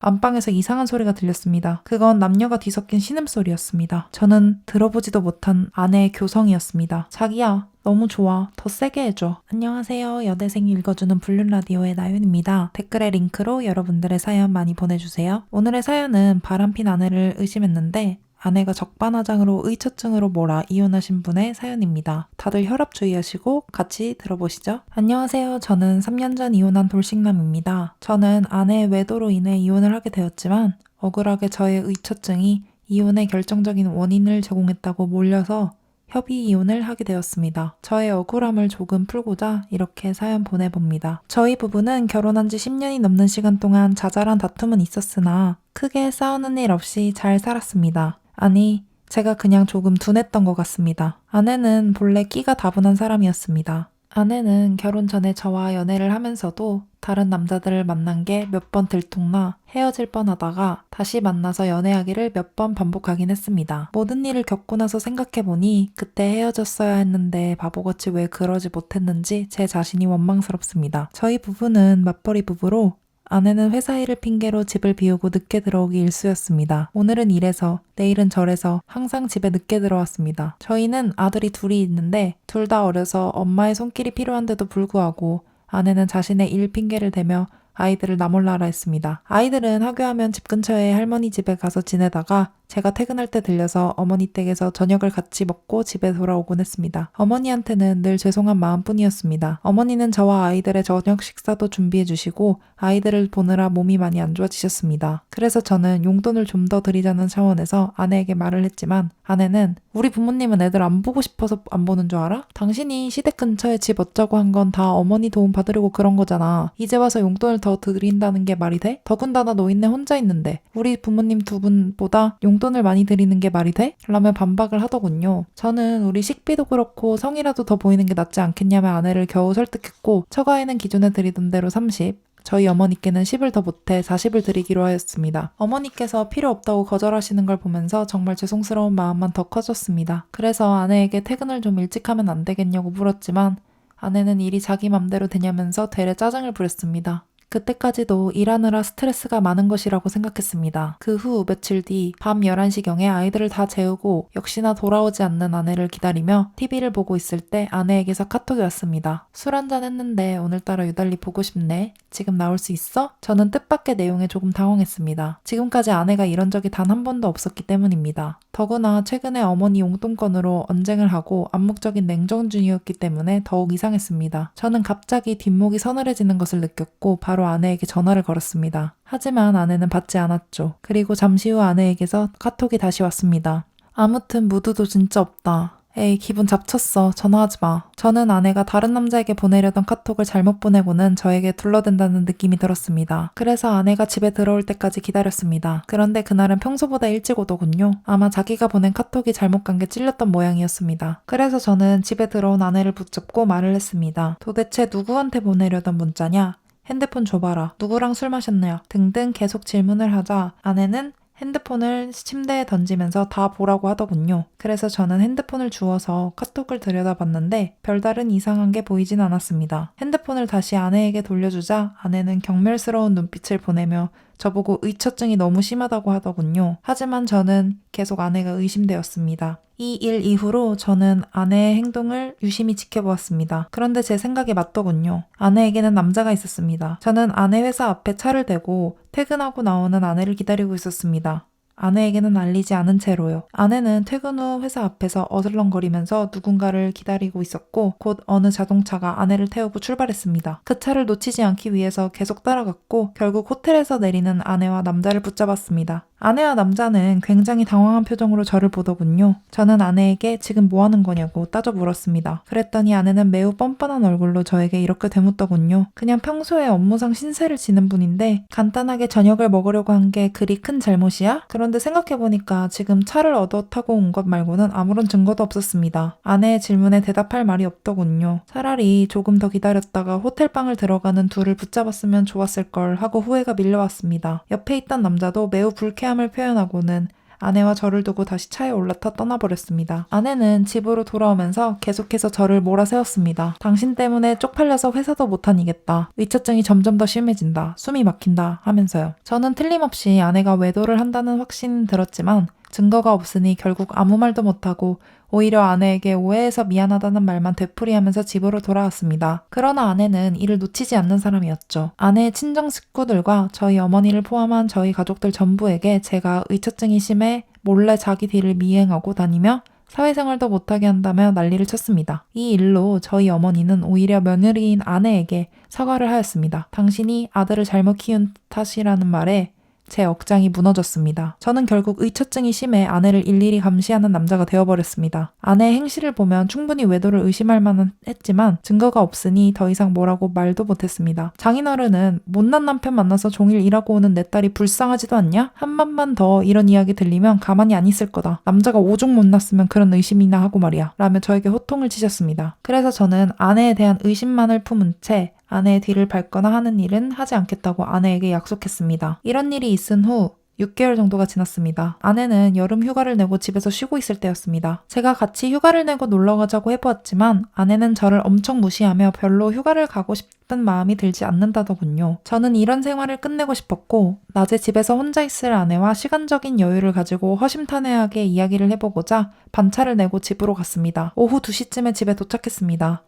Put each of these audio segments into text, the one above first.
안방에서 이상한 소리가 들렸습니다. 그건 남녀가 뒤섞인 신음소리였습니다. 저는 들어보지도 못한 아내의 교성이었습니다. 자기야, 너무 좋아. 더 세게 해줘. 안녕하세요. 여대생 읽어주는 블룸라디오의 나윤입니다. 댓글에 링크로 여러분들의 사연 많이 보내주세요. 오늘의 사연은 바람핀 아내를 의심했는데 아내가 적반하장으로 의처증으로 몰아 이혼하신 분의 사연입니다. 다들 혈압 주의하시고 같이 들어보시죠. 안녕하세요. 저는 3년 전 이혼한 돌싱남입니다. 저는 아내의 외도로 인해 이혼을 하게 되었지만 억울하게 저의 의처증이 이혼의 결정적인 원인을 제공했다고 몰려서 협의 이혼을 하게 되었습니다. 저의 억울함을 조금 풀고자 이렇게 사연 보내봅니다. 저희 부부는 결혼한 지 10년이 넘는 시간 동안 자잘한 다툼은 있었으나 크게 싸우는 일 없이 잘 살았습니다. 아니, 제가 그냥 조금 둔했던 것 같습니다. 아내는 본래 끼가 다분한 사람이었습니다. 아내는 결혼 전에 저와 연애를 하면서도 다른 남자들을 만난 게 몇 번 들통나 헤어질 뻔하다가 다시 만나서 연애하기를 몇 번 반복하긴 했습니다. 모든 일을 겪고 나서 생각해보니 그때 헤어졌어야 했는데 바보같이 왜 그러지 못했는지 제 자신이 원망스럽습니다. 저희 부부는 맞벌이 부부로 아내는 회사 일을 핑계로 집을 비우고 늦게 들어오기 일쑤였습니다. 오늘은 이래서 내일은 저래서 항상 집에 늦게 들어왔습니다. 저희는 아들이 둘이 있는데 둘 다 어려서 엄마의 손길이 필요한데도 불구하고 아내는 자신의 일 핑계를 대며 아이들을 나몰라라 했습니다. 아이들은 하교하면 집 근처의 할머니 집에 가서 지내다가 제가 퇴근할 때 들려서 어머니 댁에서 저녁을 같이 먹고 집에 돌아오곤 했습니다. 어머니한테는 늘 죄송한 마음뿐이었습니다. 어머니는 저와 아이들의 저녁 식사도 준비해 주시고 아이들을 보느라 몸이 많이 안 좋아지셨습니다. 그래서 저는 용돈을 좀 더 드리자는 차원에서 아내에게 말을 했지만 아내는 우리 부모님은 애들 안 보고 싶어서 안 보는 줄 알아? 당신이 시댁 근처에 집 얻자고 한 건 다 어머니 도움 받으려고 그런 거잖아. 이제 와서 용돈을 더 드린다는 게 말이 돼? 더군다나 노인네 혼자 있는데 우리 부모님 두 분보다 용돈을 많이 드리는 게 말이 돼? 라며 반박을 하더군요. 저는 우리 식비도 그렇고 성이라도 더 보이는 게 낫지 않겠냐며 아내를 겨우 설득했고 처가에는 기존에 드리던 대로 30, 저희 어머니께는 10을 더 보태 40을 드리기로 하였습니다. 어머니께서 필요 없다고 거절하시는 걸 보면서 정말 죄송스러운 마음만 더 커졌습니다. 그래서 아내에게 퇴근을 좀 일찍 하면 안 되겠냐고 물었지만 아내는 일이 자기 맘대로 되냐면서 되레 짜증을 부렸습니다. 그때까지도 일하느라 스트레스가 많은 것이라고 생각했습니다. 그 후 며칠 뒤 밤 11시경에 아이들을 다 재우고 역시나 돌아오지 않는 아내를 기다리며 TV를 보고 있을 때 아내에게서 카톡이 왔습니다. 술 한잔 했는데 오늘따라 유달리 보고 싶네. 지금 나올 수 있어? 저는 뜻밖의 내용에 조금 당황했습니다. 지금까지 아내가 이런 적이 단 한 번도 없었기 때문입니다. 더구나 최근에 어머니 용돈건으로 언쟁을 하고 암묵적인 냉정 중이었기 때문에 더욱 이상했습니다. 저는 갑자기 뒷목이 서늘해지는 것을 느꼈고 바로 아내에게 전화를 걸었습니다. 하지만 아내는 받지 않았죠. 그리고 잠시 후 아내에게서 카톡이 다시 왔습니다. 아무튼 무드도 진짜 없다. 에이, 기분 잡쳤어. 전화하지 마. 저는 아내가 다른 남자에게 보내려던 카톡을 잘못 보내고는 저에게 둘러댄다는 느낌이 들었습니다. 그래서 아내가 집에 들어올 때까지 기다렸습니다. 그런데 그날은 평소보다 일찍 오더군요. 아마 자기가 보낸 카톡이 잘못 간 게 찔렸던 모양이었습니다. 그래서 저는 집에 들어온 아내를 붙잡고 말을 했습니다. 도대체 누구한테 보내려던 문자냐? 핸드폰 줘봐라. 누구랑 술 마셨냐? 등등 계속 질문을 하자 아내는 핸드폰을 침대에 던지면서 다 보라고 하더군요. 그래서 저는 핸드폰을 주워서 카톡을 들여다봤는데 별다른 이상한 게 보이진 않았습니다. 핸드폰을 다시 아내에게 돌려주자 아내는 경멸스러운 눈빛을 보내며 저보고 의처증이 너무 심하다고 하더군요. 하지만 저는 계속 아내가 의심되었습니다. 이 일 이후로 저는 아내의 행동을 유심히 지켜보았습니다. 그런데 제 생각이 맞더군요. 아내에게는 남자가 있었습니다. 저는 아내 회사 앞에 차를 대고 퇴근하고 나오는 아내를 기다리고 있었습니다. 아내에게는 알리지 않은 채로요. 아내는 퇴근 후 회사 앞에서 어슬렁거리면서 누군가를 기다리고 있었고 곧 어느 자동차가 아내를 태우고 출발했습니다. 그 차를 놓치지 않기 위해서 계속 따라갔고 결국 호텔에서 내리는 아내와 남자를 붙잡았습니다. 아내와 남자는 굉장히 당황한 표정으로 저를 보더군요. 저는 아내에게 지금 뭐 하는 거냐고 따져 물었습니다. 그랬더니 아내는 매우 뻔뻔한 얼굴로 저에게 이렇게 되묻더군요. 그냥 평소에 업무상 신세를 지는 분인데 간단하게 저녁을 먹으려고 한 게 그리 큰 잘못이야? 그런데 생각해보니까 지금 차를 얻어 타고 온 것 말고는 아무런 증거도 없었습니다. 아내의 질문에 대답할 말이 없더군요. 차라리 조금 더 기다렸다가 호텔방을 들어가는 둘을 붙잡았으면 좋았을 걸 하고 후회가 밀려왔습니다. 옆에 있던 남자도 매우 불쾌함을 표현하고는 아내와 저를 두고 다시 차에 올라타 떠나버렸습니다. 아내는 집으로 돌아오면서 계속해서 저를 몰아세웠습니다. 당신 때문에 쪽팔려서 회사도 못 다니겠다. 의처증이 점점 더 심해진다. 숨이 막힌다 하면서요. 저는 틀림없이 아내가 외도를 한다는 확신은 들었지만 증거가 없으니 결국 아무 말도 못하고 오히려 아내에게 오해해서 미안하다는 말만 되풀이하면서 집으로 돌아왔습니다. 그러나 아내는 이를 놓치지 않는 사람이었죠. 아내의 친정 식구들과 저희 어머니를 포함한 저희 가족들 전부에게 제가 의처증이 심해 몰래 자기 뒤를 미행하고 다니며 사회생활도 못하게 한다며 난리를 쳤습니다. 이 일로 저희 어머니는 오히려 며느리인 아내에게 사과를 하였습니다. 당신이 아들을 잘못 키운 탓이라는 말에 제 억장이 무너졌습니다. 저는 결국 의처증이 심해 아내를 일일이 감시하는 남자가 되어버렸습니다. 아내의 행실을 보면 충분히 외도를 의심할 만은 했지만 증거가 없으니 더 이상 뭐라고 말도 못했습니다. 장인어른은 못난 남편 만나서 종일 일하고 오는 내 딸이 불쌍하지도 않냐? 한 번만 더 이런 이야기 들리면 가만히 안 있을 거다. 남자가 오죽 못났으면 그런 의심이나 하고 말이야. 라며 저에게 호통을 치셨습니다. 그래서 저는 아내에 대한 의심만을 품은 채 아내의 뒤를 밟거나 하는 일은 하지 않겠다고 아내에게 약속했습니다. 이런 일이 있은 후 6개월 정도가 지났습니다. 아내는 여름 휴가를 내고 집에서 쉬고 있을 때였습니다. 제가 같이 휴가를 내고 놀러 가자고 해보았지만 아내는 저를 엄청 무시하며 별로 휴가를 가고 싶은 마음이 들지 않는다더군요. 저는 이런 생활을 끝내고 싶었고 낮에 집에서 혼자 있을 아내와 시간적인 여유를 가지고 허심탄회하게 이야기를 해보고자 반차를 내고 집으로 갔습니다. 오후 2시쯤에 집에 도착했습니다.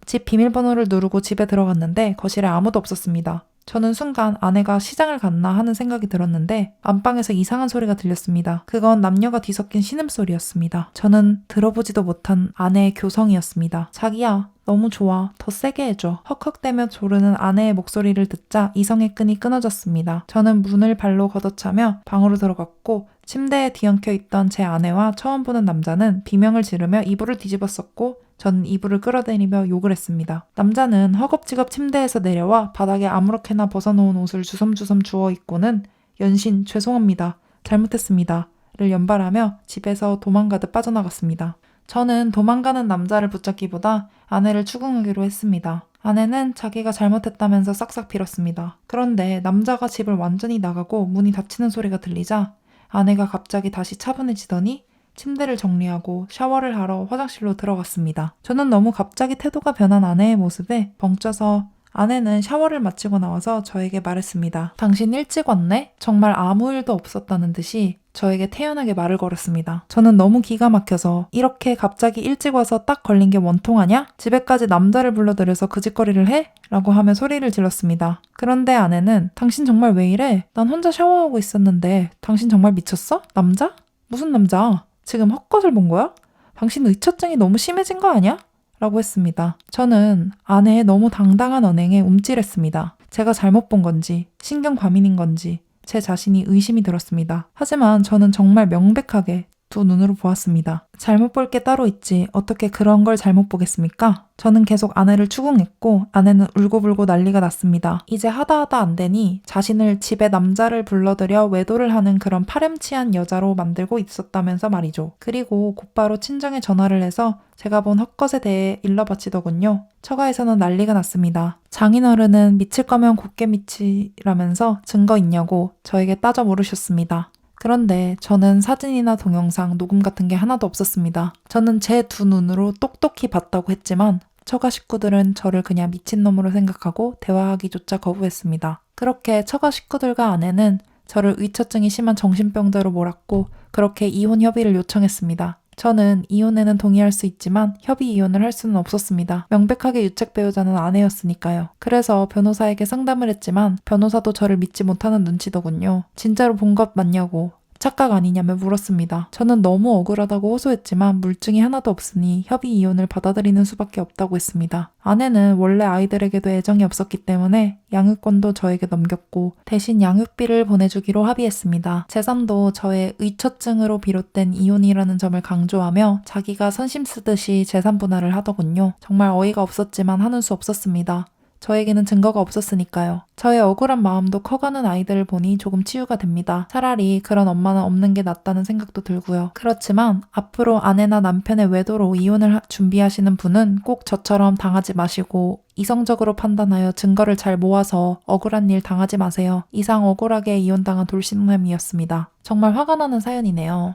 집 비밀번호를 누르고 집에 들어갔는데 거실에 아무도 없었습니다. 저는 순간 아내가 시장을 갔나 하는 생각이 들었는데 안방에서 이상한 소리가 들렸습니다. 그건 남녀가 뒤섞인 신음소리였습니다. 저는 들어보지도 못한 아내의 교성이었습니다. 자기야, 너무 좋아. 더 세게 해줘. 헉헉대며 조르는 아내의 목소리를 듣자 이성의 끈이 끊어졌습니다. 저는 문을 발로 걷어차며 방으로 들어갔고 침대에 뒤엉켜 있던 제 아내와 처음 보는 남자는 비명을 지르며 이불을 뒤집었었고 전 이불을 끌어대리며 욕을 했습니다. 남자는 허겁지겁 침대에서 내려와 바닥에 아무렇게나 벗어놓은 옷을 주섬주섬 주워 입고는 연신 죄송합니다. 잘못했습니다. 를 연발하며 집에서 도망가듯 빠져나갔습니다. 저는 도망가는 남자를 붙잡기보다 아내를 추궁하기로 했습니다. 아내는 자기가 잘못했다면서 싹싹 빌었습니다. 그런데 남자가 집을 완전히 나가고 문이 닫히는 소리가 들리자 아내가 갑자기 다시 차분해지더니 침대를 정리하고 샤워를 하러 화장실로 들어갔습니다. 저는 너무 갑자기 태도가 변한 아내의 모습에 벙쪄서 아내는 샤워를 마치고 나와서 저에게 말했습니다. 당신 일찍 왔네? 정말 아무 일도 없었다는 듯이 저에게 태연하게 말을 걸었습니다. 저는 너무 기가 막혀서 이렇게 갑자기 일찍 와서 딱 걸린 게 원통하냐? 집에까지 남자를 불러들여서 그 짓거리를 해? 라고 하며 소리를 질렀습니다. 그런데 아내는 당신 정말 왜 이래? 난 혼자 샤워하고 있었는데 당신 정말 미쳤어? 남자? 무슨 남자? 지금 헛것을 본 거야? 당신 의처증이 너무 심해진 거 아니야? 라고 했습니다. 저는 아내의 너무 당당한 언행에 움찔했습니다. 제가 잘못 본 건지 신경 과민인 건지 제 자신이 의심이 들었습니다. 하지만 저는 정말 명백하게 두 눈으로 보았습니다. 잘못 볼 게 따로 있지 어떻게 그런 걸 잘못 보겠습니까? 저는 계속 아내를 추궁했고 아내는 울고불고 난리가 났습니다. 이제 하다하다 안 되니 자신을 집에 남자를 불러들여 외도를 하는 그런 파렴치한 여자로 만들고 있었다면서 말이죠. 그리고 곧바로 친정에 전화를 해서 제가 본 헛것에 대해 일러바치더군요. 처가에서는 난리가 났습니다. 장인어른은 미칠 거면 곱게 미치라면서 증거 있냐고 저에게 따져 물으셨습니다. 그런데 저는 사진이나 동영상, 녹음 같은 게 하나도 없었습니다. 저는 제 두 눈으로 똑똑히 봤다고 했지만 처가 식구들은 저를 그냥 미친놈으로 생각하고 대화하기조차 거부했습니다. 그렇게 처가 식구들과 아내는 저를 의처증이 심한 정신병자로 몰았고 그렇게 이혼 협의를 요청했습니다. 저는 이혼에는 동의할 수 있지만 협의 이혼을 할 수는 없었습니다. 명백하게 유책 배우자는 아내였으니까요. 그래서 변호사에게 상담을 했지만 변호사도 저를 믿지 못하는 눈치더군요. 진짜로 본 것 맞냐고 착각 아니냐며 물었습니다. 저는 너무 억울하다고 호소했지만 물증이 하나도 없으니 협의 이혼을 받아들이는 수밖에 없다고 했습니다. 아내는 원래 아이들에게도 애정이 없었기 때문에 양육권도 저에게 넘겼고 대신 양육비를 보내주기로 합의했습니다. 재산도 저의 의처증으로 비롯된 이혼이라는 점을 강조하며 자기가 선심 쓰듯이 재산 분할을 하더군요. 정말 어이가 없었지만 하는 수 없었습니다. 저에게는 증거가 없었으니까요. 저의 억울한 마음도 커가는 아이들을 보니 조금 치유가 됩니다. 차라리 그런 엄마는 없는 게 낫다는 생각도 들고요. 그렇지만 앞으로 아내나 남편의 외도로 이혼을 준비하시는 분은 꼭 저처럼 당하지 마시고 이성적으로 판단하여 증거를 잘 모아서 억울한 일 당하지 마세요. 이상 억울하게 이혼당한 돌싱남이었습니다. 정말 화가 나는 사연이네요.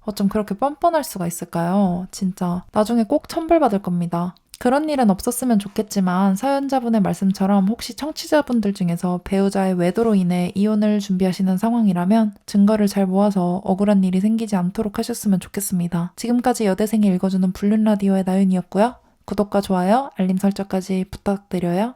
어쩜 그렇게 뻔뻔할 수가 있을까요? 진짜 나중에 꼭 천벌받을 겁니다. 그런 일은 없었으면 좋겠지만 사연자분의 말씀처럼 혹시 청취자분들 중에서 배우자의 외도로 인해 이혼을 준비하시는 상황이라면 증거를 잘 모아서 억울한 일이 생기지 않도록 하셨으면 좋겠습니다. 지금까지 여대생이 읽어주는 불륜 라디오의 나윤이었고요. 구독과 좋아요, 알림 설정까지 부탁드려요.